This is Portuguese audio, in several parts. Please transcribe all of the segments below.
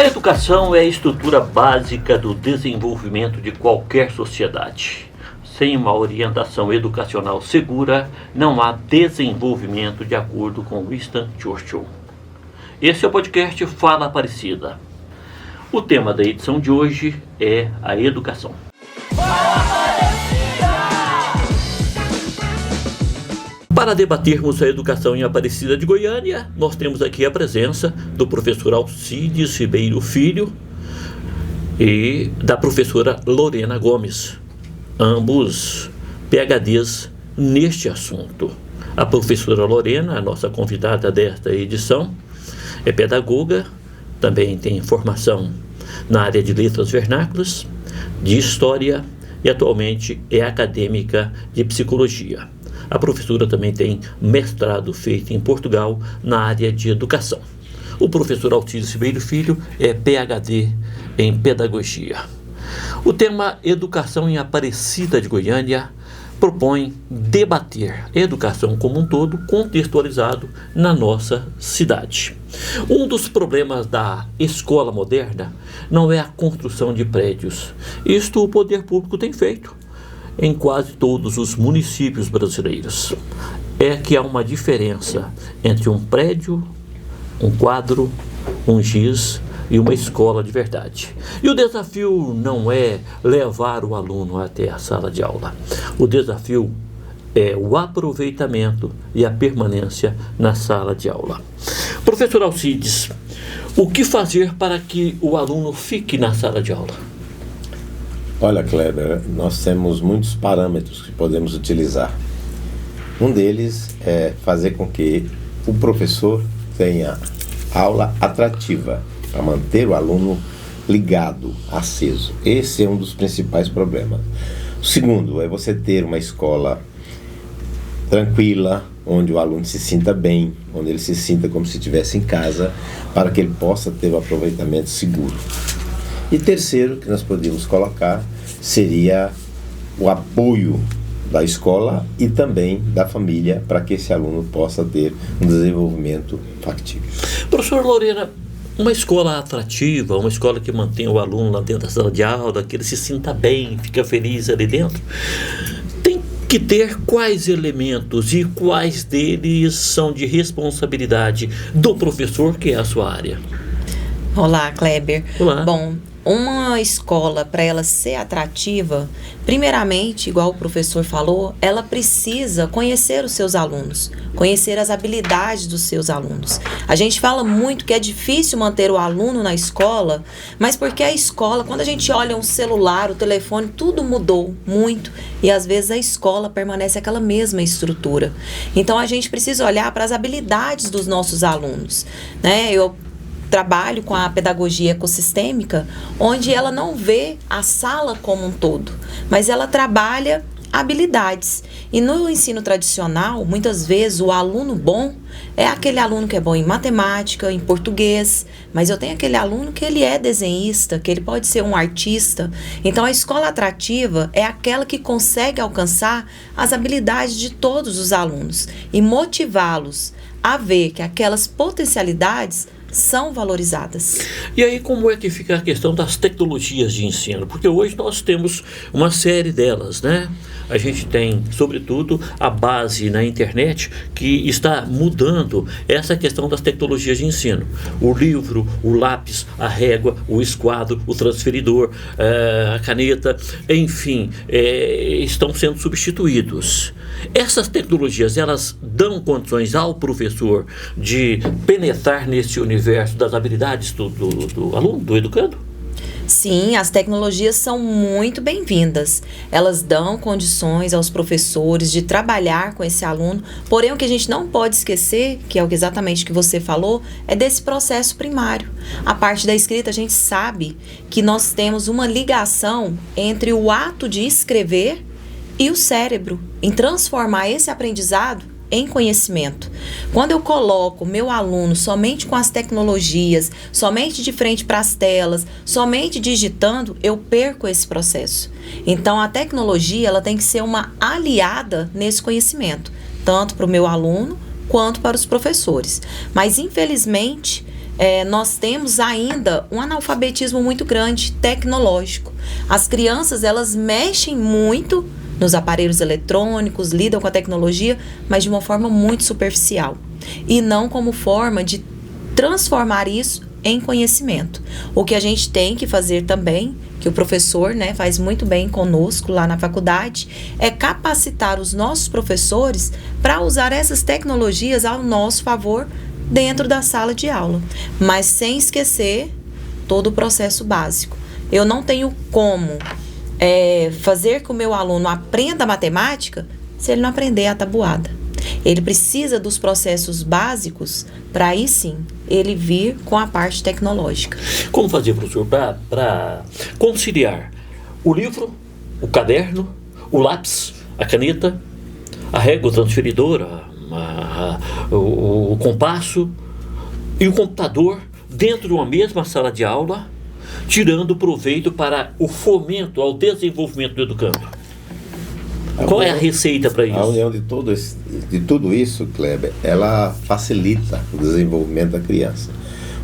educação é a estrutura básica do desenvolvimento de qualquer sociedade. Sem uma orientação educacional segura, não há desenvolvimento, de acordo com Winston Churchill. Esse é o podcast Fala Aparecida. O tema da edição de hoje é a educação. Para debatermos a educação em Aparecida de Goiânia, nós temos aqui a presença do professor Alcides Ribeiro Filho e da professora Lorena Gomes, ambos PhDs neste assunto. A professora Lorena, a nossa convidada desta edição, é pedagoga, também tem formação na área de letras vernáculas, de história e atualmente é acadêmica de psicologia. A professora também tem mestrado feito em Portugal na área de educação. O professor Alcides Ribeiro Filho é PhD em pedagogia. O tema Educação em Aparecida de Goiânia propõe debater a educação como um todo, contextualizado na nossa cidade. Um dos problemas da escola moderna não é a construção de prédios. Isto o poder público tem feito em quase todos os municípios brasileiros. É que há uma diferença entre um prédio, um quadro, um giz e uma escola de verdade. E o desafio não é levar o aluno até a sala de aula. O desafio é o aproveitamento e a permanência na sala de aula. Professor Alcides, o que fazer para que o aluno fique na sala de aula? Olha, Kleber, nós temos muitos parâmetros que podemos utilizar. Um deles é fazer com que o professor tenha aula atrativa, para manter o aluno ligado, aceso. Esse é um dos principais problemas. O segundo é você ter uma escola tranquila, onde o aluno se sinta bem, onde ele se sinta como se estivesse em casa, para que ele possa ter um aproveitamento seguro. E terceiro, que nós podíamos colocar, seria o apoio da escola e também da família, para que esse aluno possa ter um desenvolvimento factível. Professor Lorena, uma escola atrativa, uma escola que mantém o aluno lá dentro da sala de aula, que ele se sinta bem, fica feliz ali dentro, tem que ter quais elementos e quais deles são de responsabilidade do professor, que é a sua área? Olá, Kleber. Olá. Bom, uma escola, para ela ser atrativa, primeiramente, igual o professor falou, ela precisa conhecer os seus alunos, conhecer as habilidades dos seus alunos. A gente fala muito que é difícil manter o aluno na escola, mas porque a escola, quando a gente olha um celular, o telefone, tudo mudou muito e às vezes a escola permanece aquela mesma estrutura. Então a gente precisa olhar para as habilidades dos nossos alunos, né? Eu trabalho com a pedagogia ecossistêmica, onde ela não vê a sala como um todo, mas ela trabalha habilidades. E no ensino tradicional, muitas vezes o aluno bom é aquele aluno que é bom em matemática, em português, mas eu tenho aquele aluno que ele é desenhista, que ele pode ser um artista. Então a escola atrativa é aquela que consegue alcançar as habilidades de todos os alunos e motivá-los a ver que aquelas potencialidades são valorizadas. E aí, como é que fica a questão das tecnologias de ensino? Porque hoje nós temos uma série delas, né? A gente tem, sobretudo, a base na internet que está mudando essa questão das tecnologias de ensino. O livro, o lápis, a régua, o esquadro, o transferidor, a caneta, enfim, estão sendo substituídos. Essas tecnologias, elas dão condições ao professor de penetrar nesse universo das habilidades do aluno, do educando? Sim, as tecnologias são muito bem-vindas. Elas dão condições aos professores de trabalhar com esse aluno, porém o que a gente não pode esquecer, que é exatamente o que você falou, é desse processo primário. A parte da escrita, a gente sabe que nós temos uma ligação entre o ato de escrever e o cérebro, em transformar esse aprendizado em conhecimento. Quando eu coloco meu aluno somente com as tecnologias, somente de frente para as telas, somente digitando, eu perco esse processo. Então, a tecnologia ela tem que ser uma aliada nesse conhecimento, tanto para o meu aluno quanto para os professores. Mas, infelizmente, nós temos ainda um analfabetismo muito grande, tecnológico. As crianças, elas mexem muito nos aparelhos eletrônicos, lidam com a tecnologia, mas de uma forma muito superficial. E não como forma de transformar isso em conhecimento. O que a gente tem que fazer também, que o professor, né, faz muito bem conosco lá na faculdade, é capacitar os nossos professores para usar essas tecnologias ao nosso favor dentro da sala de aula, mas sem esquecer todo o processo básico. Eu não tenho como fazer que o meu aluno aprenda matemática se ele não aprender a tabuada. Ele precisa dos processos básicos para aí sim ele vir com a parte tecnológica. Como fazer, professor, para conciliar o livro, o caderno, o lápis, a caneta, a régua transferidora, o compasso e o computador dentro de uma mesma sala de aula, tirando proveito para o fomento ao desenvolvimento do educando? Qual é a receita para isso? A união de tudo isso, Kleber, ela facilita o desenvolvimento da criança.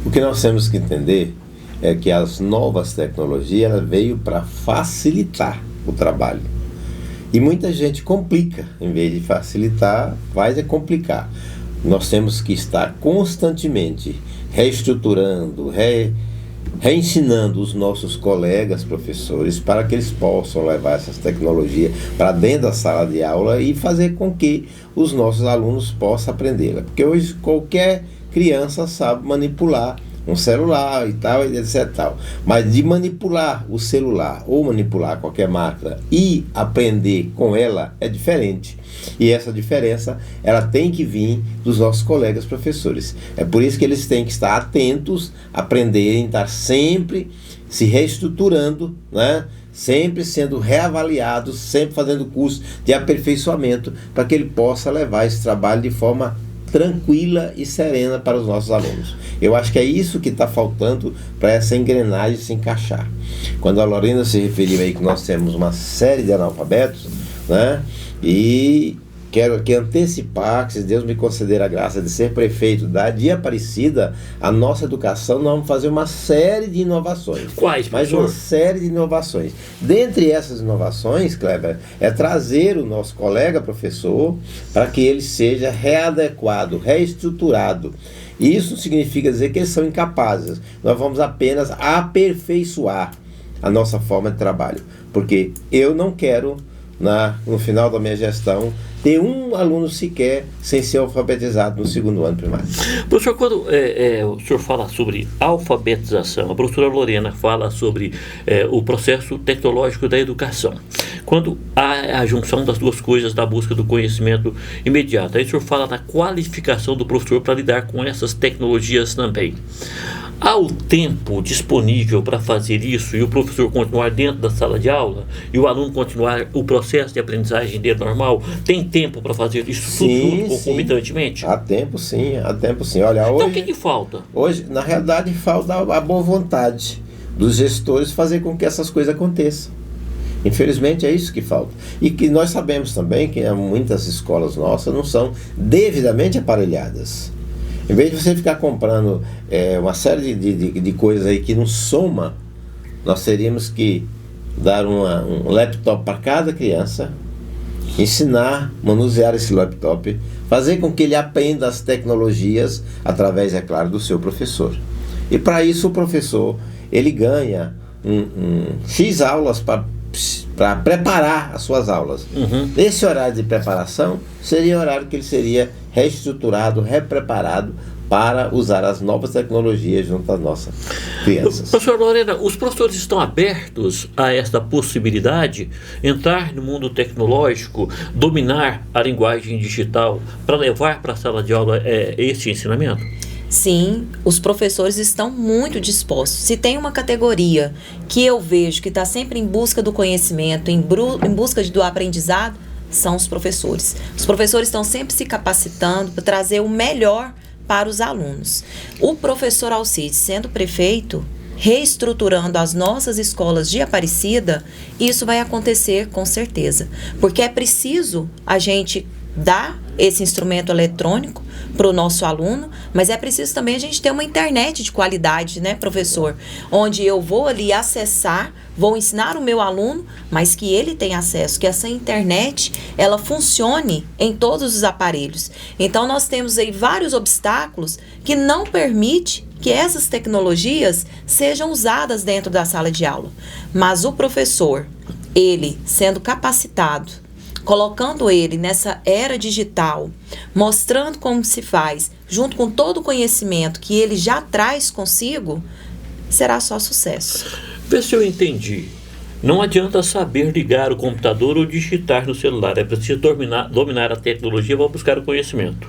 O que nós temos que entender é que as novas tecnologias ela veio para facilitar o trabalho. E muita gente complica, em vez de facilitar, vai complicar. Nós temos que estar constantemente reestruturando, reensinando os nossos colegas professores para que eles possam levar essas tecnologias para dentro da sala de aula e fazer com que os nossos alunos possam aprendê-la. Porque hoje qualquer criança sabe manipular um celular e tal, etc. Tal. Mas de manipular o celular ou manipular qualquer máquina e aprender com ela é diferente. E essa diferença, ela tem que vir dos nossos colegas professores. É por isso que eles têm que estar atentos, aprenderem, estar sempre se reestruturando, né? Sempre sendo reavaliados, sempre fazendo curso de aperfeiçoamento para que ele possa levar esse trabalho de forma tranquila e serena para os nossos alunos. Eu acho que é isso que está faltando para essa engrenagem se encaixar. Quando a Lorena se referiu aí que nós temos uma série de analfabetos, né? E quero aqui antecipar que, se Deus me conceder a graça de ser prefeito de Aparecida, a nossa educação, nós vamos fazer uma série de inovações. Quais, mas professor? Uma série de inovações. Dentre essas inovações, Kleber, é trazer o nosso colega professor para que ele seja readequado, reestruturado. Isso significa dizer que eles são incapazes. Nós vamos apenas aperfeiçoar a nossa forma de trabalho. Porque eu não quero, no final da minha gestão, ter um aluno sequer sem ser alfabetizado no segundo ano primário. Professor, quando o senhor fala sobre alfabetização, a professora Lorena fala sobre o processo tecnológico da educação. Quando há a junção das duas coisas da busca do conhecimento imediato, aí o senhor fala na qualificação do professor para lidar com essas tecnologias também. Há o tempo disponível para fazer isso e o professor continuar dentro da sala de aula e o aluno continuar o processo de aprendizagem dele normal? Tem tempo para fazer isso tudo concomitantemente? Há tempo sim, há tempo sim. Olha, hoje, então o que falta? Hoje, na realidade, falta a boa vontade dos gestores fazer com que essas coisas aconteçam. Infelizmente é isso que falta. E que nós sabemos também que muitas escolas nossas não são devidamente aparelhadas. Em vez de você ficar comprando uma série de coisas aí que não soma, nós teríamos que dar um laptop para cada criança, ensinar, manusear esse laptop, fazer com que ele aprenda as tecnologias através, é claro, do seu professor. E para isso o professor, ele ganha X aulas para preparar as suas aulas. Esse horário de preparação seria o horário que ele seria reestruturado, repreparado para usar as novas tecnologias junto às nossas crianças. Professor Lorena, os professores estão abertos a esta possibilidade, entrar no mundo tecnológico, dominar a linguagem digital para levar para a sala de aula esse ensinamento? Sim, os professores estão muito dispostos. Se tem uma categoria que eu vejo que está sempre em busca do conhecimento, em busca do aprendizado, são os professores. Os professores estão sempre se capacitando para trazer o melhor para os alunos. O professor Alcides, sendo prefeito, reestruturando as nossas escolas de Aparecida, isso vai acontecer com certeza. Porque é preciso a gente dar esse instrumento eletrônico para o nosso aluno, mas é preciso também a gente ter uma internet de qualidade, né, professor? Onde eu vou ali acessar, vou ensinar o meu aluno, mas que ele tenha acesso, que essa internet, ela funcione em todos os aparelhos. Então, nós temos aí vários obstáculos que não permitem que essas tecnologias sejam usadas dentro da sala de aula. Mas o professor, ele sendo capacitado, colocando ele nessa era digital, mostrando como se faz, junto com todo o conhecimento que ele já traz consigo, será só sucesso. Vê se eu entendi. Não adianta saber ligar o computador ou digitar no celular. É preciso dominar a tecnologia para buscar o conhecimento.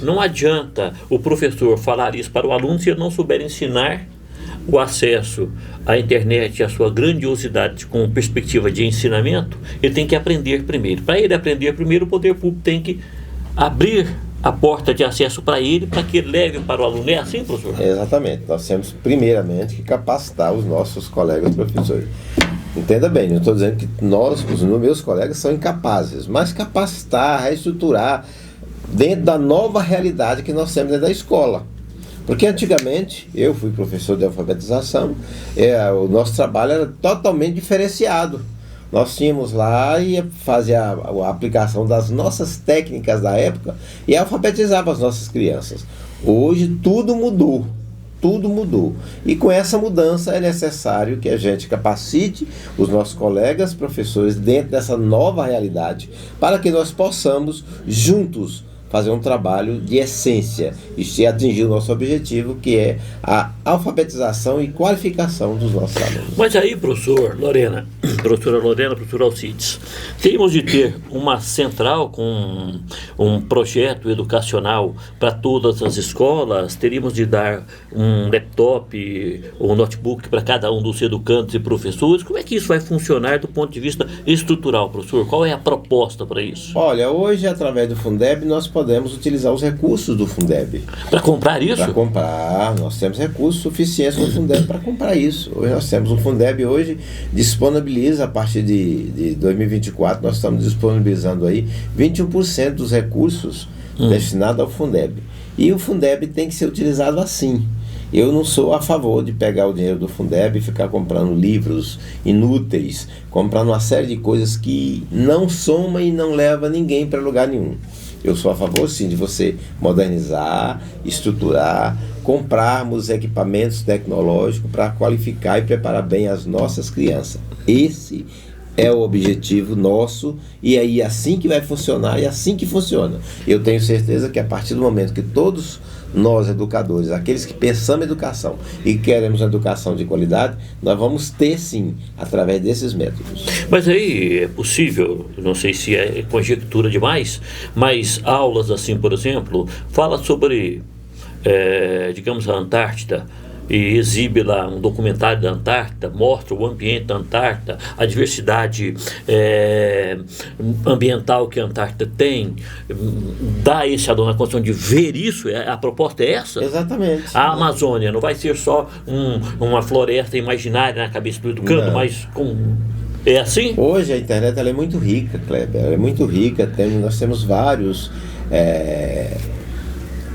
Não adianta o professor falar isso para o aluno se ele não souber ensinar o acesso à internet e a sua grandiosidade com perspectiva de ensinamento. Ele tem que aprender primeiro. Para ele aprender primeiro, o poder público tem que abrir a porta de acesso para ele, para que ele leve para o aluno. É assim, professor? Exatamente. Nós temos primeiramente que capacitar os nossos colegas professores. Entenda bem, não estou dizendo que os meus colegas são incapazes, mas capacitar, reestruturar dentro da nova realidade que nós temos dentro da escola. Porque antigamente, eu fui professor de alfabetização, o nosso trabalho era totalmente diferenciado. Nós tínhamos lá e fazia a aplicação das nossas técnicas da época e alfabetizava as nossas crianças. Hoje tudo mudou. Tudo mudou. E com essa mudança é necessário que a gente capacite os nossos colegas professores dentro dessa nova realidade, para que nós possamos juntos fazer um trabalho de essência e atingir o nosso objetivo, que é a alfabetização e qualificação dos nossos alunos. Mas aí, professora Lorena, professor Alcides, teríamos de ter uma central com um projeto educacional para todas as escolas, teríamos de dar um laptop ou um notebook para cada um dos educandos e professores. Como é que isso vai funcionar do ponto de vista estrutural, professor? Qual é a proposta para isso? Olha, hoje, através do Fundeb, nós podemos utilizar os recursos do Fundeb. Para comprar isso? Para comprar, nós temos recursos suficientes no Fundeb para comprar isso. Hoje nós temos o Fundeb, hoje disponibiliza, a partir de 2024, nós estamos disponibilizando aí 21% dos recursos destinados ao Fundeb. E o Fundeb tem que ser utilizado assim. Eu não sou a favor de pegar o dinheiro do Fundeb e ficar comprando livros inúteis, comprando uma série de coisas que não soma e não leva ninguém para lugar nenhum. Eu sou a favor, sim, de você modernizar, estruturar, comprarmos equipamentos tecnológicos para qualificar e preparar bem as nossas crianças. Esse é o objetivo nosso e é assim que vai funcionar e é assim que funciona. Eu tenho certeza que a partir do momento que todos nós educadores, aqueles que pensamos em educação e queremos uma educação de qualidade, nós vamos ter sim, através desses métodos. Mas aí é possível, não sei se é conjectura demais, mas aulas assim, por exemplo, fala sobre, digamos, a Antártida, e exibe lá um documentário da Antártida, mostra o ambiente da Antártida, a diversidade ambiental que a Antártida tem, dá a esse aluno a condição de ver isso, a proposta é essa? Exatamente. A Amazônia não vai ser só uma floresta imaginária na cabeça do educando, mas é assim? Hoje a internet ela é muito rica, Kleber, ela é muito rica, nós temos vários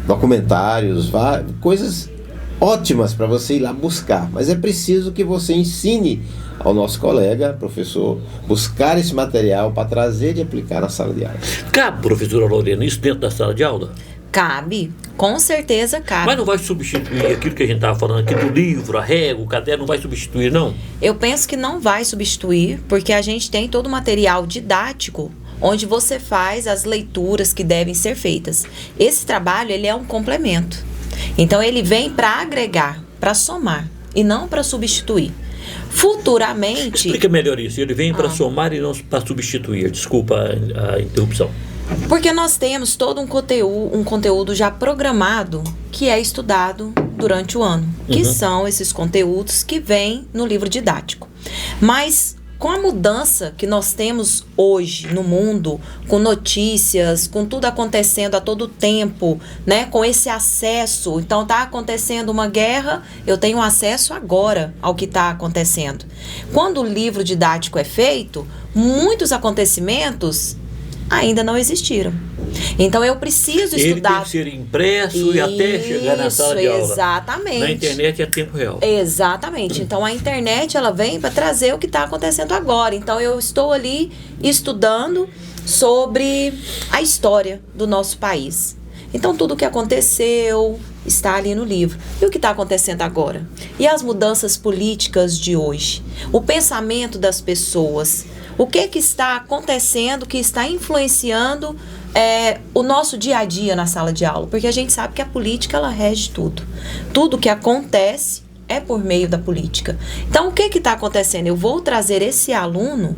documentários, coisas ótimas para você ir lá buscar, mas é preciso que você ensine ao nosso colega, professor, buscar esse material para trazer e aplicar na sala de aula. Cabe, professora Lorena, isso dentro da sala de aula? Cabe, com certeza cabe. Mas não vai substituir aquilo que a gente estava falando aqui do livro, a régua, o caderno, não vai substituir, não? Eu penso que não vai substituir, porque a gente tem todo o material didático onde você faz as leituras que devem ser feitas. Esse trabalho, ele é um complemento. Então, ele vem para agregar, para somar, e não para substituir. Futuramente... Explica melhor isso. Ele vem para somar e não para substituir. Desculpa a interrupção. Porque nós temos todo um conteúdo já programado que é estudado durante o ano. Que são esses conteúdos que vêm no livro didático. Mas... com a mudança que nós temos hoje no mundo, com notícias, com tudo acontecendo a todo tempo, né? Com esse acesso, então está acontecendo uma guerra, eu tenho acesso agora ao que está acontecendo. Quando o livro didático é feito, muitos acontecimentos ainda não existiram. Então eu preciso Ele estudar. tem que ser impresso e até chegar na sala de aula. Exatamente. Na internet é tempo real. Exatamente. Então a internet ela vem para trazer o que está acontecendo agora. Então eu estou ali estudando sobre a história do nosso país. Então tudo o que aconteceu está ali no livro. E o que está acontecendo agora? E as mudanças políticas de hoje? O pensamento das pessoas? O que está acontecendo que está influenciando o nosso dia a dia na sala de aula? Porque a gente sabe que a política ela rege tudo. Tudo que acontece é por meio da política. Então, o que está acontecendo? Eu vou trazer esse aluno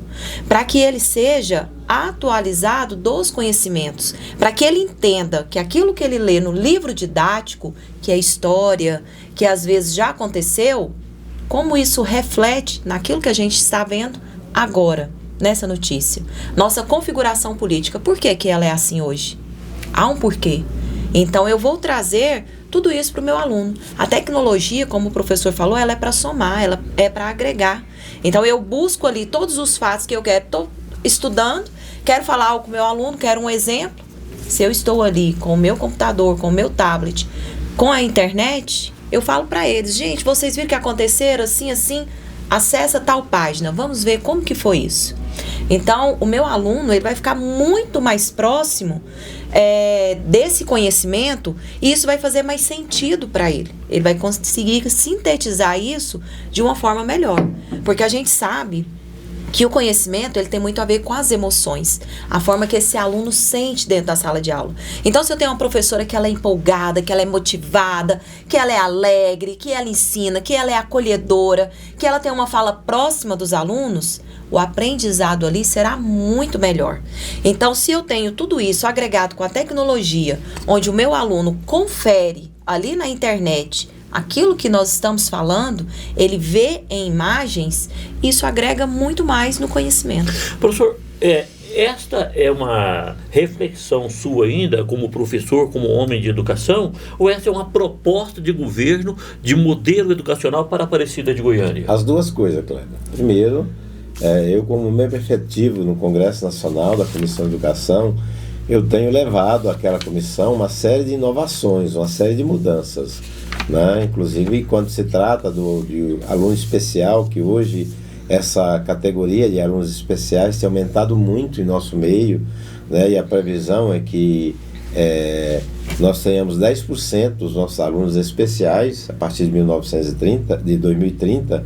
para que ele seja atualizado dos conhecimentos, para que ele entenda que aquilo que ele lê no livro didático, que é história, que às vezes já aconteceu, como isso reflete naquilo que a gente está vendo agora, nessa notícia. Nossa configuração política, por que que ela é assim hoje? Há um porquê. Então, eu vou trazer tudo isso para o meu aluno. A tecnologia, como o professor falou, ela é para somar, ela é para agregar. Então, eu busco ali todos os fatos que eu quero. Estou estudando, quero falar algo com o meu aluno, quero um exemplo. Se eu estou ali com o meu computador, com o meu tablet, com a internet, eu falo para eles, gente, vocês viram que aconteceram assim, assim, acessa tal página, vamos ver como que foi isso. Então, o meu aluno ele vai ficar muito mais próximo desse conhecimento e isso vai fazer mais sentido para ele. Ele vai conseguir sintetizar isso de uma forma melhor. Porque a gente sabe que o conhecimento ele tem muito a ver com as emoções, a forma que esse aluno sente dentro da sala de aula. Então, se eu tenho uma professora que ela é empolgada, que ela é motivada, que ela é alegre, que ela ensina, que ela é acolhedora, que ela tem uma fala próxima dos alunos, o aprendizado ali será muito melhor. Então, se eu tenho tudo isso agregado com a tecnologia, onde o meu aluno confere ali na internet aquilo que nós estamos falando, ele vê em imagens, isso agrega muito mais no conhecimento. Professor, esta é uma reflexão sua ainda, como professor, como homem de educação, ou essa é uma proposta de governo de modelo educacional para a Aparecida de Goiânia? As duas coisas, Kleber. Primeiro, eu como membro efetivo no Congresso Nacional da Comissão de Educação, eu tenho levado àquela comissão uma série de inovações, uma série de mudanças, né? Inclusive quando se trata de aluno especial, que hoje essa categoria de alunos especiais tem aumentado muito em nosso meio, né? E a previsão é que nós tenhamos 10% dos nossos alunos especiais a partir de 2030,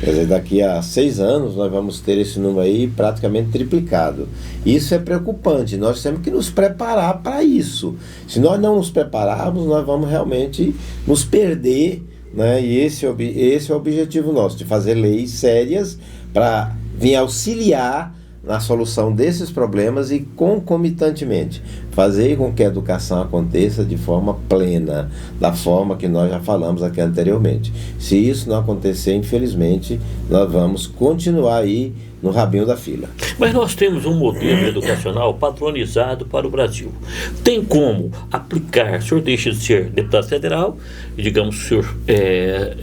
quer dizer, daqui a 6 anos nós vamos ter esse número aí praticamente triplicado. Isso é preocupante, nós temos que nos preparar para isso. Se nós não nos prepararmos, nós vamos realmente nos perder, né? E esse é o objetivo nosso, de fazer leis sérias para vir auxiliar na solução desses problemas e concomitantemente fazer com que a educação aconteça de forma plena, da forma que nós já falamos aqui anteriormente. Se isso não acontecer, infelizmente, nós vamos continuar aí no rabinho da fila. Mas nós temos um modelo educacional padronizado para o Brasil. Tem como aplicar, o senhor deixa de ser deputado federal, e digamos que o senhor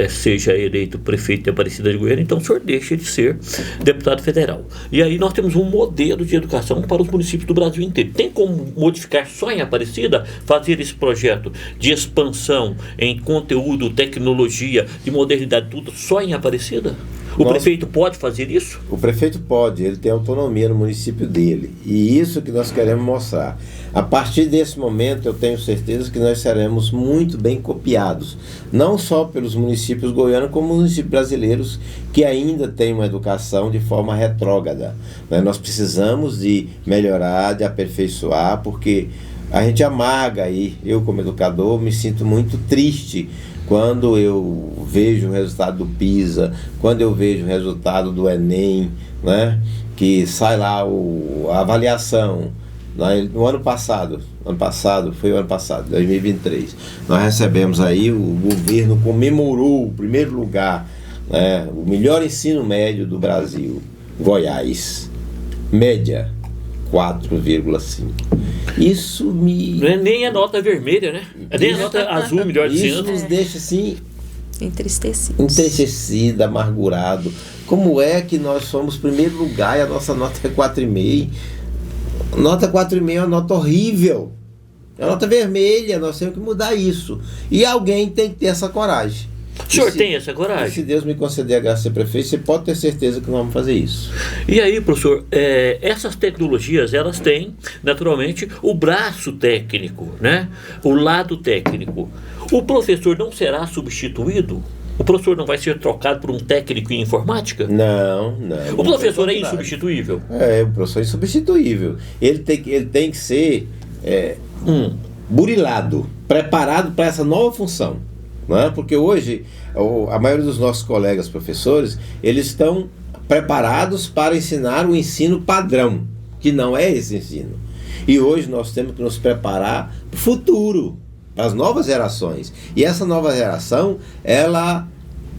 seja eleito prefeito de Aparecida de Goiânia, então o senhor deixa de ser deputado federal. E aí nós temos um modelo de educação para os municípios do Brasil inteiro. Tem como modificar só em Aparecida, fazer esse projeto de expansão em conteúdo, tecnologia, de modernidade, tudo só em Aparecida? O prefeito pode fazer isso? O prefeito pode, ele tem autonomia no município dele. E isso que nós queremos mostrar. A partir desse momento, eu tenho certeza que nós seremos muito bem copiados. Não só pelos municípios goianos, como municípios brasileiros que ainda têm uma educação de forma retrógrada, né? Nós precisamos de melhorar, de aperfeiçoar, porque a gente amarga aí. Eu, como educador, me sinto muito triste quando eu vejo o resultado do PISA, quando eu vejo o resultado do Enem, né, que sai lá a avaliação. No ano passado, 2023, nós recebemos aí, o governo comemorou o primeiro lugar, né, o melhor ensino médio do Brasil, Goiás, média 4,5. Isso me... Não é nem a nota vermelha, né? É nem a nota azul, melhor dizendo. Isso nos deixa assim... entristecido, amargurado. Como é que nós somos primeiro lugar e a nossa nota é 4,5? Nota 4,5 é uma nota horrível. É uma nota vermelha, nós temos que mudar isso. E alguém tem que ter essa coragem. O senhor tem essa coragem? Se Deus me conceder a graça de ser prefeito, você pode ter certeza que nós vamos fazer isso. E aí, professor, essas tecnologias, elas têm, naturalmente, o braço técnico, né? O lado técnico. O professor não será substituído? O professor não vai ser trocado por um técnico em informática? Não. O professor é insubstituível? O professor é insubstituível. Ele tem que ser burilado, preparado para essa nova função. Não é? Porque hoje, a maioria dos nossos colegas professores, eles estão preparados para ensinar o ensino padrão, que não é esse ensino. E hoje nós temos que nos preparar para o futuro, para as novas gerações. E essa nova geração, ela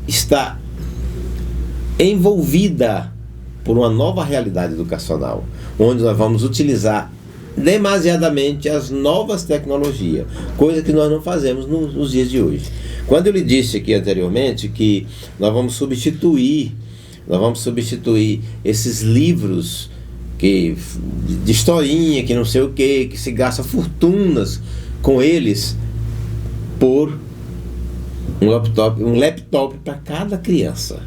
está envolvida por uma nova realidade educacional, onde nós vamos utilizar demasiadamente as novas tecnologias, coisa que nós não fazemos nos dias de hoje. Quando eu lhe disse aqui anteriormente que nós vamos substituir esses livros de historinha, que não sei o que se gasta fortunas com eles, por um laptop para cada criança.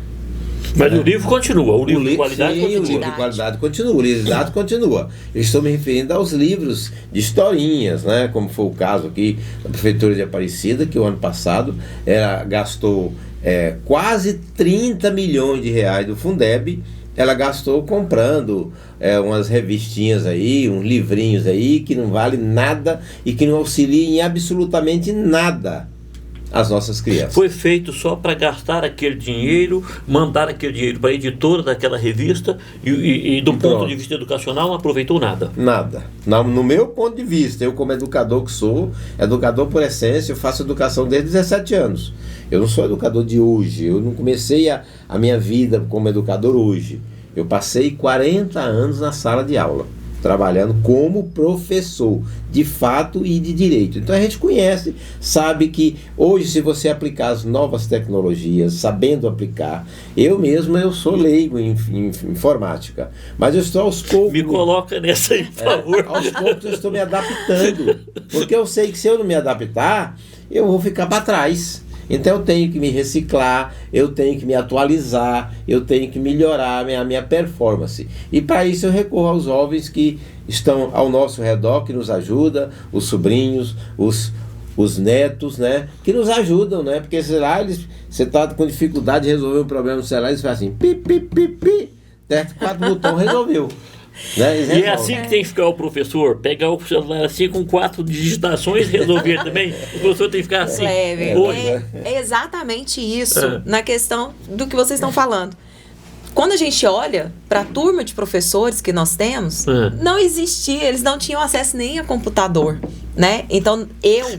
Mas o livro continua, o livro de qualidade continua. O livro de qualidade continua, o livro de dados continua. Eu estou me referindo aos livros de historinhas, né? Como foi o caso aqui da Prefeitura de Aparecida, que o ano passado gastou quase 30 milhões de reais do Fundeb. Ela gastou comprando umas revistinhas aí, uns livrinhos aí, que não vale nada e que não auxiliam em absolutamente nada as nossas crianças. Foi feito só para gastar aquele dinheiro, mandar aquele dinheiro para a editora daquela revista e do ponto de vista educacional não aproveitou nada. Nada. No meu ponto de vista, eu como educador que sou, educador por essência, eu faço educação desde 17 anos. Eu não sou educador de hoje, eu não comecei a minha vida como educador hoje. Eu passei 40 anos na sala de aula, trabalhando como professor, de fato e de direito. Então a gente conhece, sabe que hoje, se você aplicar as novas tecnologias, sabendo aplicar, eu sou leigo em informática, mas eu estou aos poucos... Me coloca nessa aí, por favor. Aos poucos eu estou me adaptando, porque eu sei que se eu não me adaptar, eu vou ficar para trás. Então eu tenho que me reciclar, eu tenho que me atualizar, eu tenho que melhorar a minha performance. E para isso eu recorro aos jovens que estão ao nosso redor, que nos ajudam, os sobrinhos, os netos, né? Que nos ajudam, né? Porque sei lá, você está com dificuldade de resolver um problema no celular, eles fazem assim, pi, pi, pi, pi, 4 botões, resolveu. Né? E é assim que tem que ficar o professor, pegar o celular assim com 4 digitações e resolver também. O professor tem que ficar assim. É exatamente isso na questão do que vocês estão falando. Quando a gente olha para a turma de professores que nós temos, não existia, eles não tinham acesso nem a computador, né? Então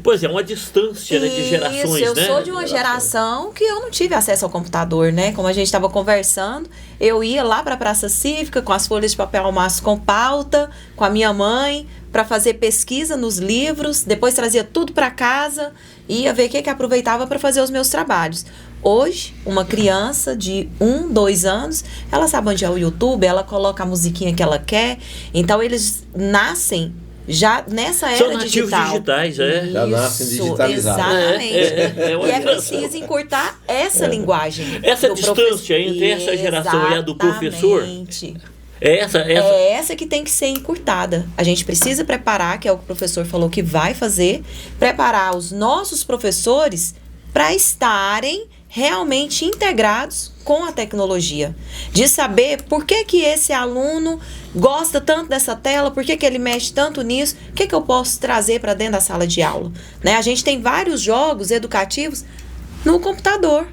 Pois é, uma distância de gerações, eu sou de uma geração que eu não tive acesso ao computador, né? Como a gente estava conversando, eu ia lá para a Praça Cívica com as folhas de papel ao maço com pauta, com a minha mãe, para fazer pesquisa nos livros, depois trazia tudo para casa, ia ver o que aproveitava para fazer os meus trabalhos. Hoje, uma criança de 1, 2 anos, ela sabe onde é o YouTube, ela coloca a musiquinha que ela quer. Então, eles nascem já nessa era digital. São digitais, já nascem digitalizados. Exatamente. E é preciso encurtar essa linguagem. Essa distância entre essa geração e a do professor... É essa que tem que ser encurtada. A gente precisa preparar, que é o que o professor falou que vai fazer, preparar os nossos professores para estarem realmente integrados com a tecnologia. De saber por que esse aluno gosta tanto dessa tela, por que ele mexe tanto nisso, o que eu posso trazer para dentro da sala de aula. Né? A gente tem vários jogos educativos no computador.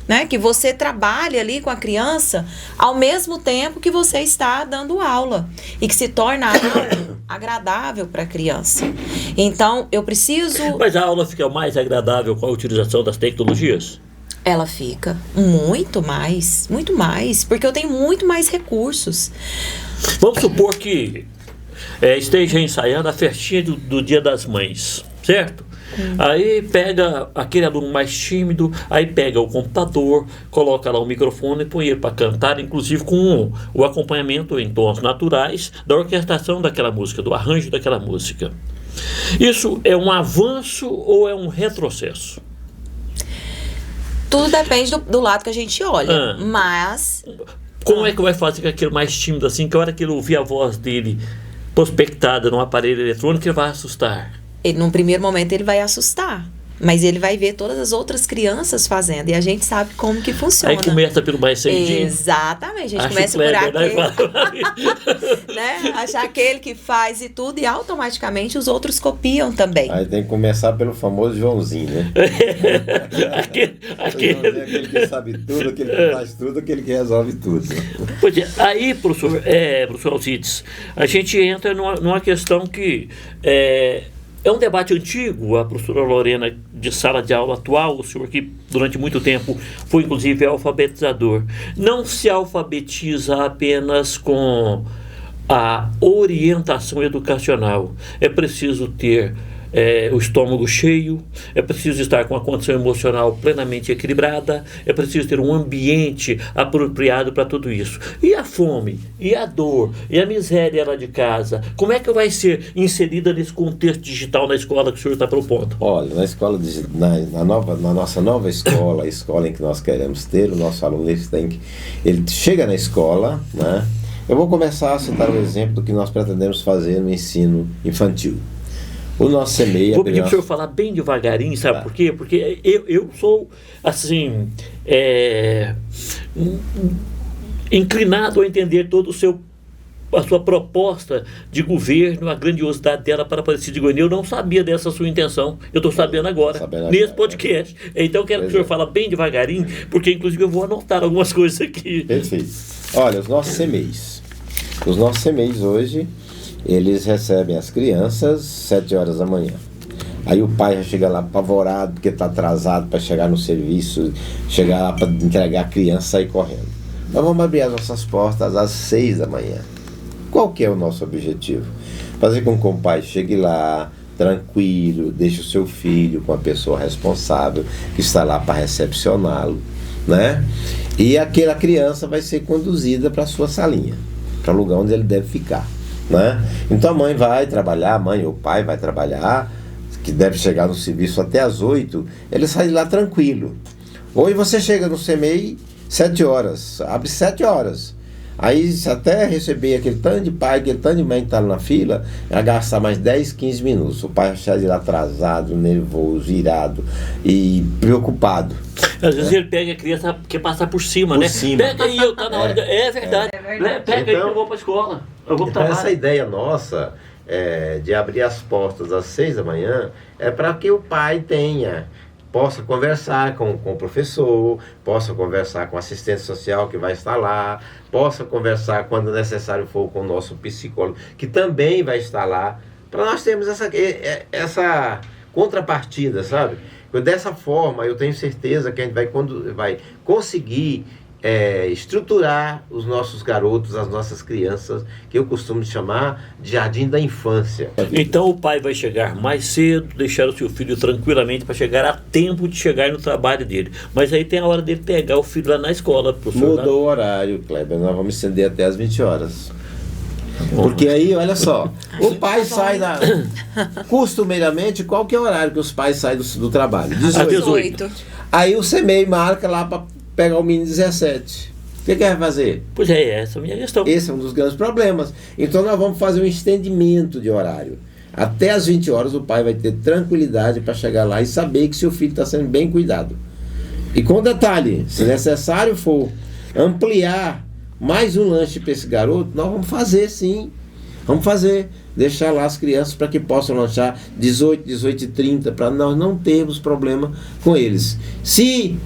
Né, que você trabalha ali com a criança ao mesmo tempo que você está dando aula e que se torna algo agradável para a criança. Então, eu preciso... Mas a aula fica mais agradável com a utilização das tecnologias? Ela fica muito mais, porque eu tenho muito mais recursos. Vamos supor que esteja ensaiando a festinha do Dia das Mães, certo? Aí pega aquele aluno mais tímido, aí pega o computador, coloca lá o microfone e põe ele para cantar, inclusive com o acompanhamento em tons naturais da orquestração daquela música, do arranjo daquela música. Isso é um avanço ou é um retrocesso? Tudo depende do lado que a gente olha, mas... Como é que vai fazer com aquele mais tímido assim, que a hora que ele ouvir a voz dele prospectada num aparelho eletrônico, ele vai assustar? Num primeiro momento ele vai assustar, mas ele vai ver todas as outras crianças fazendo, e a gente sabe como que funciona. Aí começa pelo mais cedinho. Exatamente, a gente começa por aquele, né? Achar aquele que faz e tudo, e automaticamente os outros copiam também. Aí tem que começar pelo famoso Joãozinho, né? Aquele que sabe tudo, aquele que faz tudo, aquele que resolve tudo. Pois é, aí, professor Alcides, a gente entra numa questão que é um debate antigo. A professora Lorena, de sala de aula atual, o senhor que durante muito tempo foi inclusive alfabetizador, não se alfabetiza apenas com a orientação educacional. É preciso ter o estômago cheio, é preciso estar com a condição emocional plenamente equilibrada, é preciso ter um ambiente apropriado para tudo isso. E a fome, e a dor, e a miséria lá de casa, como é que vai ser inserida nesse contexto digital na escola que o senhor está propondo? Olha, na escola, na nossa nova escola, a escola em que nós queremos ter, o nosso aluno ele chega na escola, né? Eu vou começar a citar um exemplo do que nós pretendemos fazer no ensino infantil. O nosso CMEI... Vou pedir para o senhor falar bem devagarinho, sabe por quê? Porque eu sou, assim, inclinado a entender todo a sua proposta de governo, a grandiosidade dela para Aparecida de Goiânia. Eu não sabia dessa sua intenção, eu estou sabendo agora, nesse podcast. Então eu quero que o senhor fale bem devagarinho, porque inclusive eu vou anotar algumas coisas aqui. Perfeito. Olha, os nossos CMEIs. Os nossos CMEIs hoje, eles recebem as crianças 7 horas da manhã. Aí o pai já chega lá apavorado porque está atrasado para chegar no serviço, chegar lá para entregar a criança e sair correndo. Nós vamos abrir as nossas portas às 6 da manhã. Qual que é o nosso objetivo? Fazer com que o pai chegue lá tranquilo, deixe o seu filho com a pessoa responsável que está lá para recepcioná-lo, né? E aquela criança vai ser conduzida para a sua salinha, para o lugar onde ele deve ficar, né? Então a mãe vai trabalhar, a mãe ou o pai vai trabalhar, que deve chegar no serviço até às 8, ele sai de lá tranquilo. Ou você chega no CMEI 7 horas, abre 7 horas. Aí até receber aquele tanto de pai, aquele tanto de mãe que está na fila, vai gastar mais 10, 15 minutos. O pai sai de lá atrasado, nervoso, irado e preocupado. Às vezes ele pega a criança, quer passar por cima, né? Pega aí, eu tá na hora. É verdade. Pega então, aí que eu vou para a escola. Eu vou para essa ideia nossa de abrir as portas às 6 da manhã é para que o pai possa conversar com o professor, possa conversar com o assistente social que vai estar lá, possa conversar quando necessário for com o nosso psicólogo, que também vai estar lá, para nós termos essa contrapartida, sabe? Dessa forma, eu tenho certeza que a gente vai conseguir estruturar os nossos garotos, as nossas crianças, que eu costumo chamar de jardim da infância. Então o pai vai chegar mais cedo, deixar o seu filho tranquilamente para chegar a tempo de chegar no trabalho dele. Mas aí tem a hora dele pegar o filho lá na escola, professor. Mudou o horário, Kleber, nós vamos estender até às 20 horas. Porque aí, olha só, o pai sai costumeiramente, qual que é o horário que os pais saem do trabalho? 18. Aí o CMEI marca lá para pegar o menino 17. O que vai fazer? Pois essa é a minha questão. Esse é um dos grandes problemas. Então nós vamos fazer um estendimento de horário. Até às 20 horas o pai vai ter tranquilidade para chegar lá e saber que seu filho está sendo bem cuidado. E com detalhe, se necessário for ampliar mais um lanche para esse garoto, nós vamos fazer sim. Vamos fazer. Deixar lá as crianças para que possam lanchar 18, 18h30, para nós não termos problema com eles. Se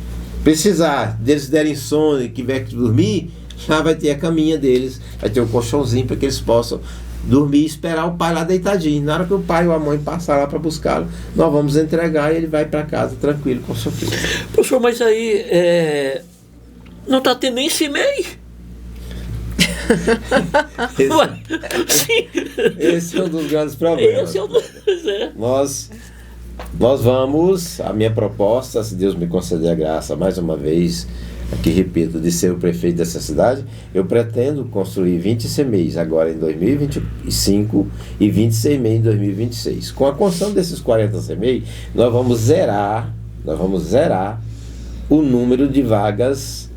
precisar deles derem sono e tiver que dormir, já vai ter a caminha deles, vai ter um colchãozinho para que eles possam dormir e esperar o pai lá deitadinho. Na hora que o pai ou a mãe passar lá para buscá-lo, nós vamos entregar e ele vai para casa tranquilo com o seu filho. Professor, mas aí não está tendo nem CMEI? Esse é um dos grandes problemas. Esse é um dos... Nós vamos, a minha proposta, se Deus me conceder a graça, mais uma vez, aqui repito, de ser o prefeito dessa cidade, eu pretendo construir 20 CMEIs agora em 2025 e 20 CMEIs em 2026. Com a construção desses 40 CMEIs, nós vamos zerar o número de vagas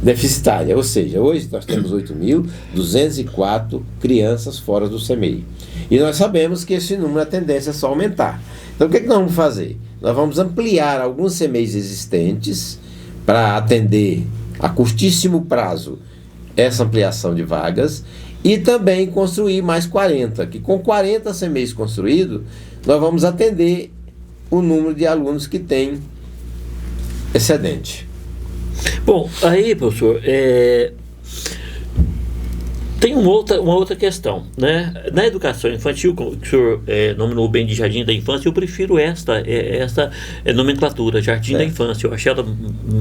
deficitárias. Ou seja, hoje nós temos 8.204 crianças fora do CMEI. E nós sabemos que esse número, a tendência é só aumentar. Então o que nós vamos fazer? Nós vamos ampliar alguns CMEIs existentes para atender a curtíssimo prazo essa ampliação de vagas e também construir mais 40, que com 40 CMEIs construídos, nós vamos atender o número de alunos que tem excedente. Bom, aí, professor, tem uma outra questão, né? Na educação infantil, que o senhor nominou bem de Jardim da Infância, eu prefiro esta nomenclatura, Jardim da Infância, eu achei ela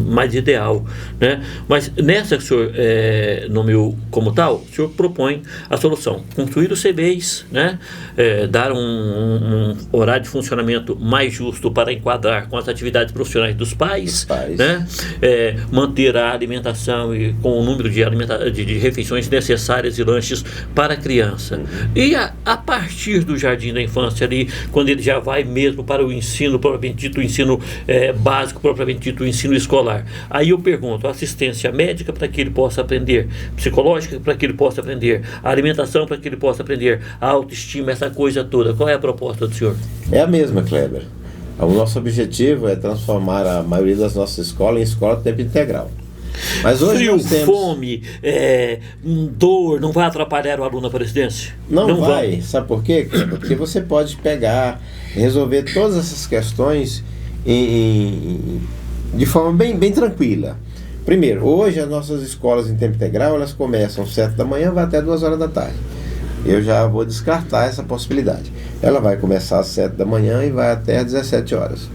mais ideal, né? Mas nessa que o senhor nomeou como tal, o senhor propõe a solução, construir os CBs, né? Dar um horário de funcionamento mais justo para enquadrar com as atividades profissionais dos pais. Né? Manter a alimentação e com o número de refeições necessárias e lanches para a criança. E a partir do Jardim da Infância ali, quando ele já vai mesmo para o ensino, propriamente dito, o ensino básico, propriamente dito, o ensino escolar. Aí eu pergunto, assistência médica para que ele possa aprender, psicológica para que ele possa aprender, a alimentação para que ele possa aprender, a autoestima, essa coisa toda. Qual é a proposta do senhor? É a mesma, Kleber. O nosso objetivo é transformar a maioria das nossas escolas em escola de tempo integral. Mas hoje frio, nós temos... fome, dor, não vai atrapalhar o aluno na presidência? Não vai. Sabe por quê? Porque você pode pegar, resolver todas essas questões de forma bem tranquila. Primeiro, hoje as nossas escolas em tempo integral, elas começam às 7 da manhã e vai até 2 horas da tarde. Eu já vou descartar essa possibilidade. Ela vai começar às 7 da manhã e vai até às 17 horas.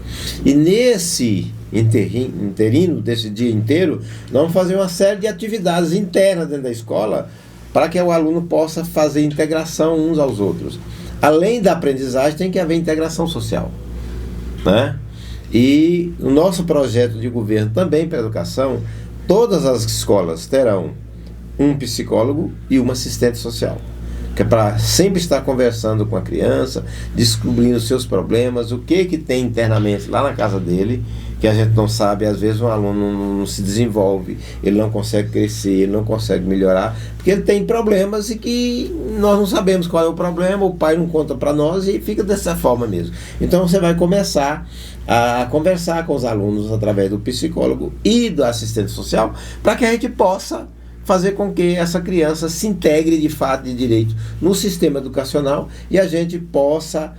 E nesse interino desse dia inteiro, nós vamos fazer uma série de atividades internas dentro da escola para que o aluno possa fazer integração uns aos outros. Além da aprendizagem, tem que haver integração social, né? E o nosso projeto de governo também para a educação, todas as escolas terão um psicólogo e uma assistente social, que é para sempre estar conversando com a criança, descobrindo os seus problemas, o que tem internamente lá na casa dele, que a gente não sabe. Às vezes um aluno não se desenvolve, ele não consegue crescer, ele não consegue melhorar, porque ele tem problemas e que nós não sabemos qual é o problema, o pai não conta para nós e fica dessa forma mesmo. Então você vai começar a conversar com os alunos através do psicólogo e do assistente social, para que a gente possa fazer com que essa criança se integre de fato, de direito, no sistema educacional e a gente possa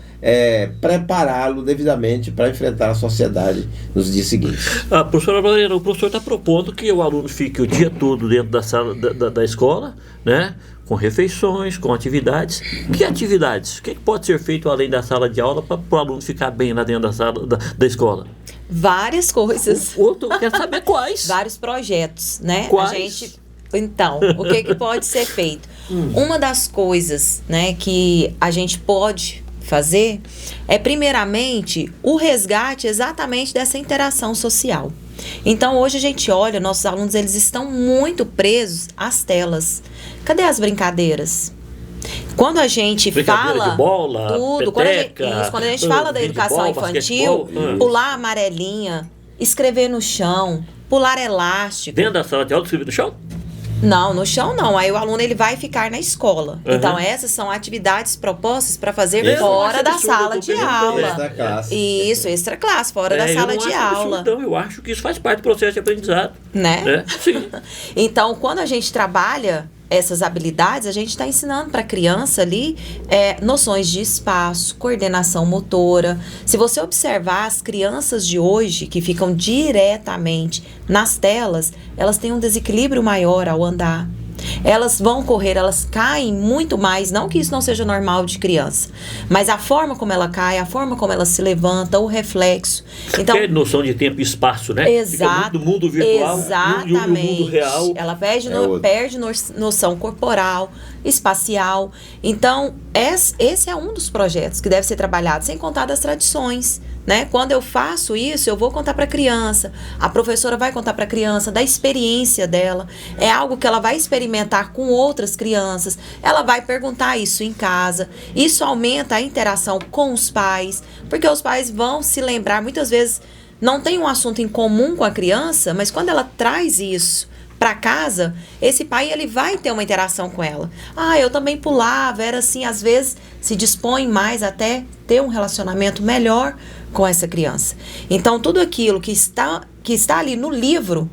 prepará-lo devidamente para enfrentar a sociedade nos dias seguintes. Professora Valeriana, o professor está propondo que o aluno fique o dia todo dentro da sala da escola, né? Com refeições, com atividades. Que atividades? O que pode ser feito além da sala de aula para o aluno ficar bem lá dentro da sala da escola? Várias coisas. Eu quero saber quais. Vários projetos, né? Quais? Então, o que pode ser feito? Uma das coisas, né, que a gente pode fazer é, primeiramente, o resgate exatamente dessa interação social. Então, hoje a gente olha, nossos alunos, eles estão muito presos às telas. Cadê as brincadeiras? Quando a gente fala de bola, tudo, peteca, quando a gente fala da educação infantil, pular amarelinha, escrever no chão, pular elástico. Dentro da sala de aula, escrever no chão? Não, no chão não. Aí o aluno ele vai ficar na escola. Então essas são atividades propostas para fazer fora da sala de aula. Extra classe. Isso, extra classe, fora da sala de aula. Então eu acho que isso faz parte do processo de aprendizado. Né? Sim. Então, quando a gente trabalha essas habilidades, a gente está ensinando para a criança ali noções de espaço, coordenação motora. Se você observar as crianças de hoje que ficam diretamente nas telas, elas têm um desequilíbrio maior ao andar. Elas vão correr, elas caem muito mais, não que isso não seja normal de criança, mas a forma como ela cai, a forma como ela se levanta, o reflexo. Então, tem noção de tempo e espaço, né? Exato. Do mundo virtual Exatamente. E o mundo real. Ela perde noção corporal, espacial. Então, esse é um dos projetos que deve ser trabalhado, sem contar das tradições, né? Quando eu faço isso, eu vou contar para a criança, a professora vai contar para a criança da experiência dela, é algo que ela vai experimentar com outras crianças, ela vai perguntar isso em casa, isso aumenta a interação com os pais, porque os pais vão se lembrar, muitas vezes não tem um assunto em comum com a criança, mas quando ela traz isso para casa, esse pai ele vai ter uma interação com ela. Ah, eu também pulava, era assim, às vezes se dispõe mais até ter um relacionamento melhor com essa criança. Então, tudo aquilo que está ali no livro,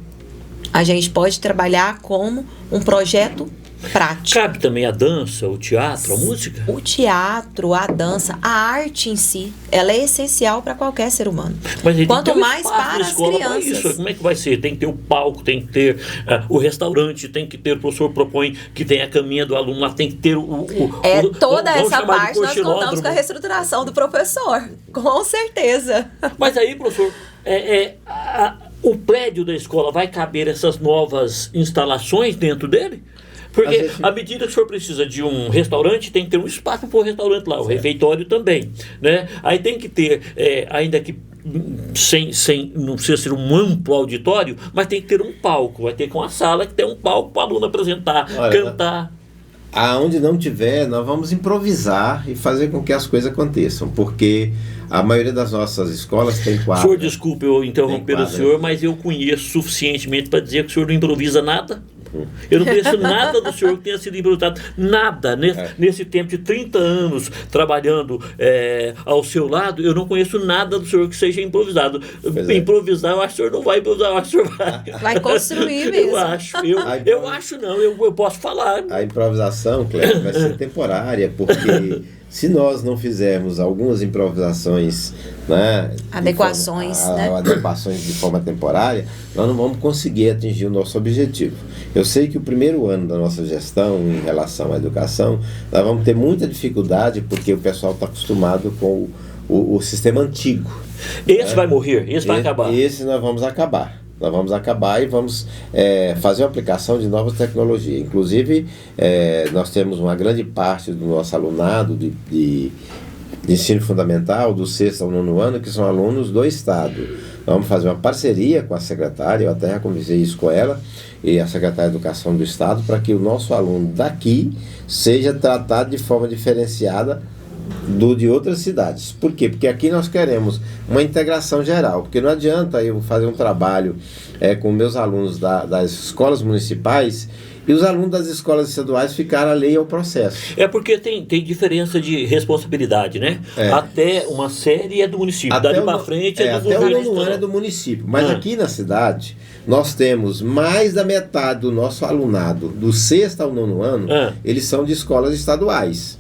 a gente pode trabalhar como um projeto prático. Cabe também a dança, o teatro, a música? O teatro, a dança, a arte em si, ela é essencial para qualquer ser humano. Mas quanto mais para as crianças. Isso. Como é que vai ser? Tem que ter o palco, tem que ter o restaurante, tem que ter, o professor propõe que tem a caminha do aluno, lá tem que ter toda essa parte nós contamos com a reestruturação do professor, com certeza. Mas aí, professor, o prédio da escola vai caber essas novas instalações dentro dele? Porque à medida que o senhor precisa de um restaurante, tem que ter um espaço para o restaurante lá, o refeitório também, né? Aí tem que ter, ainda que não precisa ser um amplo auditório, mas tem que ter um palco, vai ter com a sala que tem um palco para o aluno apresentar, cantar. Aonde não tiver, nós vamos improvisar e fazer com que as coisas aconteçam, porque a maioria das nossas escolas tem quadra. Senhor, desculpe eu interromper o senhor, mas eu conheço suficientemente para dizer que o senhor não improvisa nada. Eu não conheço nada do senhor que tenha sido improvisado, nada, nesse tempo de 30 anos trabalhando ao seu lado, eu não conheço nada do senhor que seja improvisado. Improvisar, eu acho que o senhor não vai improvisar, eu acho que o senhor vai construir mesmo. Eu acho não, eu posso falar. A improvisação, Cléber, vai ser temporária, porque se nós não fizermos algumas improvisações, né, adequações de forma temporária, nós não vamos conseguir atingir o nosso objetivo. Eu sei que o primeiro ano da nossa gestão em relação à educação, nós vamos ter muita dificuldade porque o pessoal está acostumado com o sistema antigo. Esse vai morrer, esse vai acabar. Esse nós vamos acabar. Nós vamos acabar e vamos fazer uma aplicação de novas tecnologias. Inclusive, nós temos uma grande parte do nosso alunado de ensino fundamental, do 6º ao 9º ano, que são alunos do Estado. Nós vamos fazer uma parceria com a secretária, eu até já conversei isso com ela, e a secretária de Educação do Estado, para que o nosso aluno daqui seja tratado de forma diferenciada de outras cidades. Por quê? Porque aqui nós queremos uma integração geral, porque não adianta eu fazer um trabalho com meus alunos das escolas municipais e os alunos das escolas estaduais ficaram alheios ao processo. Porque tem diferença de responsabilidade, né? Até uma série é do município, dali para frente é do governo. Até o 9º ano é do município, mas aqui na cidade nós temos mais da metade do nosso alunado, do 6º ao 9º ano, eles são de escolas estaduais.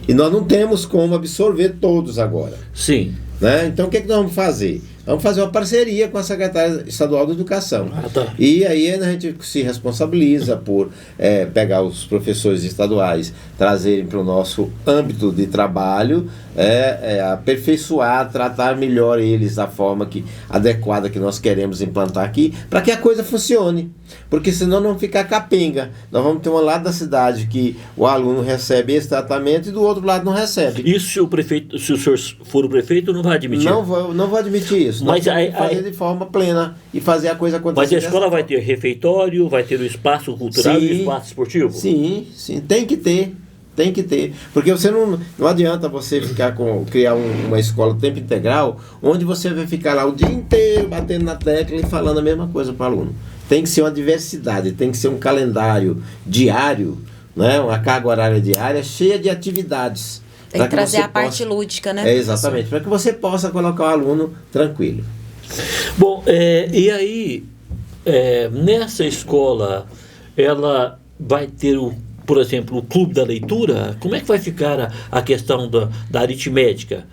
E nós não temos como absorver todos agora. Sim. Né? Então o que nós vamos fazer? Vamos fazer uma parceria com a Secretaria Estadual de Educação. E aí a gente se responsabiliza por pegar os professores estaduais, trazerem para o nosso âmbito de trabalho, aperfeiçoar, tratar melhor eles da forma adequada que nós queremos implantar aqui, para que a coisa funcione. Porque senão não ficar capenga. Nós vamos ter um lado da cidade que o aluno recebe esse tratamento e do outro lado não recebe. Isso se o senhor for o prefeito, não vai admitir? Não vou admitir isso. Mas fazer de forma plena e fazer a coisa acontecer. Mas a escola vai ter refeitório, vai ter o espaço cultural e o espaço esportivo? Sim, tem que ter. Tem que ter. Porque você não adianta você criar uma escola tempo integral, onde você vai ficar lá o dia inteiro batendo na tecla e falando a mesma coisa para o aluno. Tem que ser uma diversidade, tem que ser um calendário diário, né? Uma carga horária diária cheia de atividades. Tem que trazer a parte lúdica, né? Exatamente, para que você possa colocar o aluno tranquilo. Bom, e aí, nessa escola, ela vai ter por exemplo, o clube da leitura? Como é que vai ficar a questão da aritmética?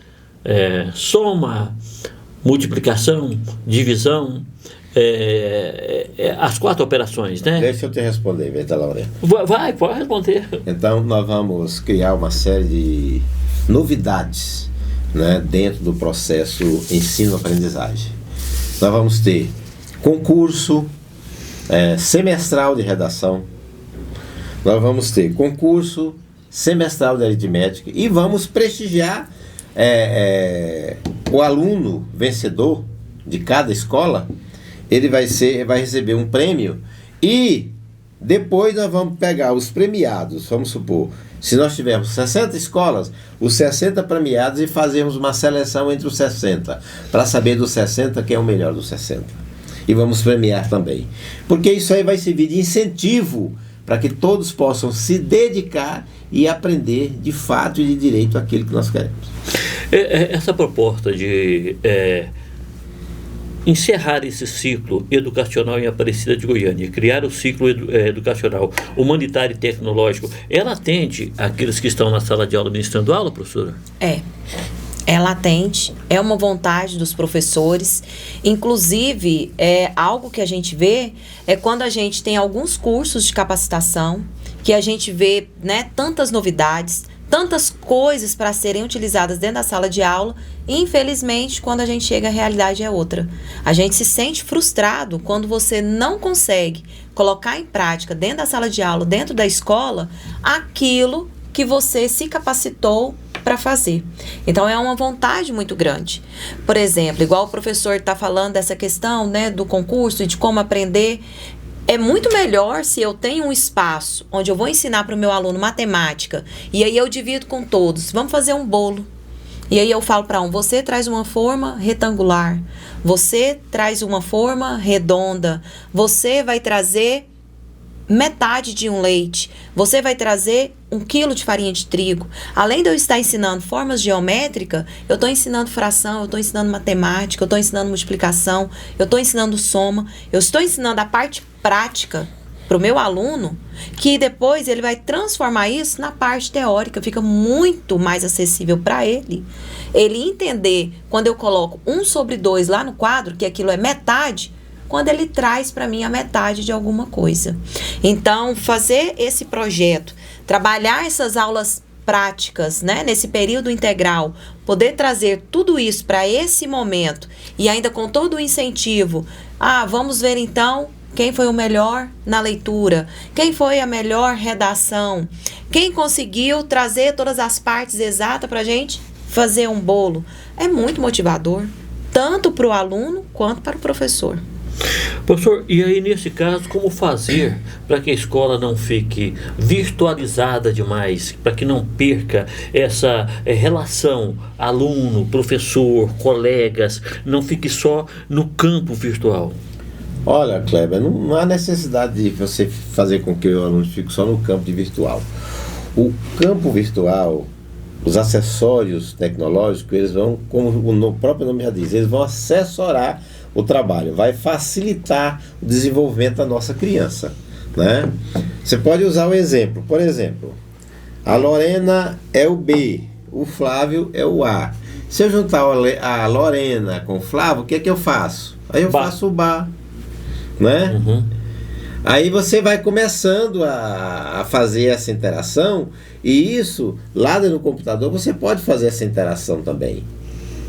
Soma, multiplicação, divisão, as 4 operações, né? Deixa eu te responder, Veda Laura. Pode responder. Então, nós vamos criar uma série de novidades, né, dentro do processo ensino-aprendizagem. Nós vamos ter concurso semestral de redação. Nós vamos ter concurso semestral de aritmética e vamos prestigiar o aluno vencedor de cada escola. Ele vai receber um prêmio e depois nós vamos pegar os premiados, vamos supor, se nós tivermos 60 escolas, os 60 premiados e fazermos uma seleção entre os 60, para saber dos 60 quem é o melhor dos 60. E vamos premiar também. Porque isso aí vai servir de incentivo para que todos possam se dedicar e aprender de fato e de direito aquilo que nós queremos. Essa proposta de encerrar esse ciclo educacional em Aparecida de Goiânia, criar o ciclo educacional humanitário e tecnológico, ela atende aqueles que estão na sala de aula ministrando aula, professora? Ela atende, é uma vontade dos professores, inclusive algo que a gente vê quando a gente tem alguns cursos de capacitação, que a gente vê, né, tantas novidades, tantas coisas para serem utilizadas dentro da sala de aula, e infelizmente quando a gente chega a realidade é outra. A gente se sente frustrado quando você não consegue colocar em prática dentro da sala de aula, dentro da escola, aquilo que você se capacitou para fazer. Então é uma vontade muito grande. Por exemplo, igual o professor está falando dessa questão, né, do concurso e de como aprender. É muito melhor se eu tenho um espaço onde eu vou ensinar para o meu aluno matemática e aí eu divido com todos. Vamos fazer um bolo. E aí eu falo para você traz uma forma retangular, você traz uma forma redonda, você vai trazer metade de um leite, você vai trazer 1 quilo de farinha de trigo. Além de eu estar ensinando formas geométricas, eu estou ensinando fração, eu estou ensinando matemática, eu estou ensinando multiplicação, eu estou ensinando soma, eu estou ensinando a parte prática para o meu aluno, que depois ele vai transformar isso na parte teórica, fica muito mais acessível para ele entender, quando eu coloco 1/2 lá no quadro, que aquilo é metade, quando ele traz para mim a metade de alguma coisa. Então, fazer esse projeto, trabalhar essas aulas práticas, né, nesse período integral, poder trazer tudo isso para esse momento e ainda com todo o incentivo. Vamos ver então quem foi o melhor na leitura, quem foi a melhor redação, quem conseguiu trazer todas as partes exatas para a gente fazer um bolo. É muito motivador, tanto para o aluno quanto para o professor. Professor, e aí nesse caso, como fazer para que a escola não fique virtualizada demais, para que não perca essa relação aluno, professor, colegas, não fique só no campo virtual? Olha, Kleber, não há necessidade de você fazer com que o aluno fique só no campo de virtual. O campo virtual, os acessórios tecnológicos, eles vão, como o próprio nome já diz, eles vão assessorar o trabalho, vai facilitar o desenvolvimento da nossa criança, né? Você pode usar o exemplo, por exemplo, a Lorena é o B, o Flávio é o A. Se eu juntar a Lorena com o Flávio, o que é que eu faço? Aí eu faço o Bá, né? Uhum. Aí você vai começando a fazer essa interação, e isso, lá no computador, você pode fazer essa interação também.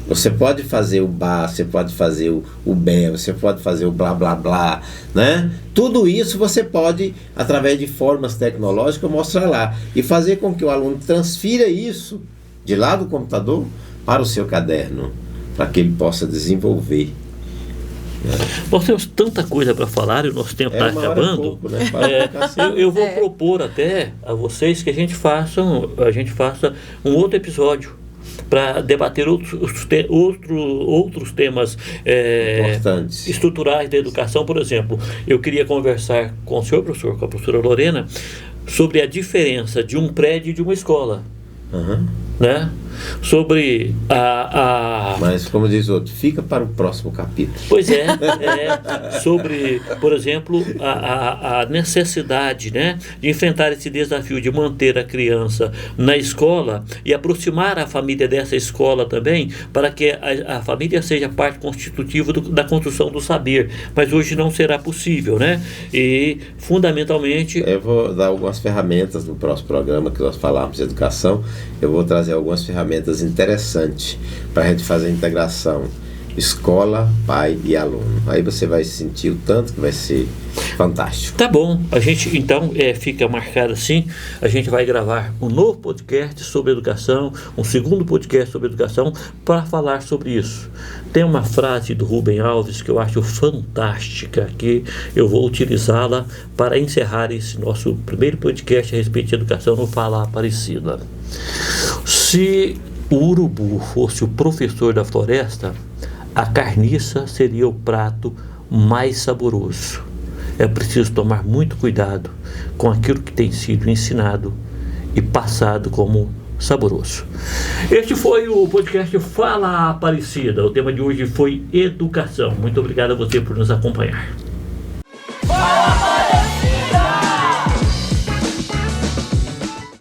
Você pode fazer o Bá, você pode fazer o Bé, você pode fazer o blá blá blá, né? Tudo isso você pode, através de formas tecnológicas, mostrar lá e fazer com que o aluno transfira isso de lá do computador para o seu caderno, para que ele possa desenvolver. Nós temos tanta coisa para falar e o nosso tempo está acabando. Pouco, né? Eu vou propor até a vocês que a gente faça um outro episódio para debater outros temas estruturais da educação. Por exemplo, eu queria conversar com o senhor, professor, com a professora Lorena, sobre a diferença de um prédio e de uma escola. Uhum. Né? Sobre Mas, como diz o outro, fica para o próximo capítulo. Pois sobre, por exemplo, a necessidade, né, de enfrentar esse desafio de manter a criança na escola e aproximar a família dessa escola também, para que a família seja parte constitutiva da construção do saber. Mas hoje não será possível, né? E, fundamentalmente... Eu vou dar algumas ferramentas no próximo programa que nós falarmos de educação. Eu vou trazer algumas ferramentas interessantes para a gente fazer a integração escola, pai e aluno. Aí você vai sentir o tanto que vai ser fantástico. Tá bom, a gente então fica marcado assim, a gente vai gravar um novo podcast sobre educação, um segundo podcast sobre educação para falar sobre isso. Tem uma frase do Rubem Alves que eu acho fantástica, que eu vou utilizá-la para encerrar esse nosso primeiro podcast a respeito de educação no Fala Aparecida. Se o urubu fosse o professor da floresta, a carniça seria o prato mais saboroso. É preciso tomar muito cuidado com aquilo que tem sido ensinado e passado como saboroso. Este foi o podcast Fala Aparecida. O tema de hoje foi educação. Muito obrigado a você por nos acompanhar.